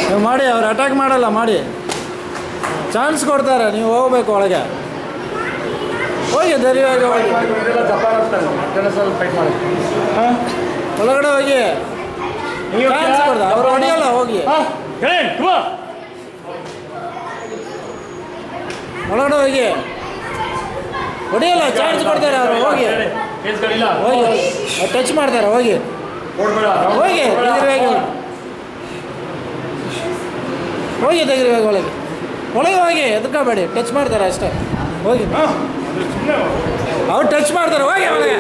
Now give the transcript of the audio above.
ನೀವು ಮಾಡಿ, ಅವ್ರು ಅಟ್ಯಾಕ್ ಮಾಡಲ್ಲ, ಮಾಡಿ. ಚಾನ್ಸ್ ಕೊಡ್ತಾರೆ, ನೀವು ಹೋಗ್ಬೇಕು ಒಳಗೆ. ಹೋಗಿ ಧೈರ್ಯವಾಗಿ ಹೋಗಿ, ಒಳಗಡೆ ಹೋಗಿ. ಚಾನ್ಸ್ ಕೊಡ್ತಾರೆ, ಅವ್ರು ಹೊಡಿಯಲ್ಲ, ಹೋಗಿ ಒಳಗಡೆ ಹೋಗಿ. ಹೊಡಿಯಲ್ಲ, ಚಾನ್ಸ್ ಕೊಡ್ತಾರೆ ಅವರು, ಹೋಗಿ ಹೋಗಿ. ಟಚ್ ಮಾಡ್ತಾರೆ, ಹೋಗಿ ಹೋಗಿ ಧೈರ್ಯವಾಗಿ ಹೋಗಿ. ಹೋಗಿ ಧೈರ್ಯವಾಗಿ ಒಳಗೆ ಒಳಗೆ ಹೋಗಿ, ಎದ್ಕೋಬೇಡಿ. ಟಚ್ ಮಾಡ್ತಾರೆ ಅಷ್ಟೇ, ಹೋಗಿ. ಅವ್ರು ಟಚ್ ಮಾಡ್ತಾರೆ, ಹೋಗಿ ಒಳಗೆ.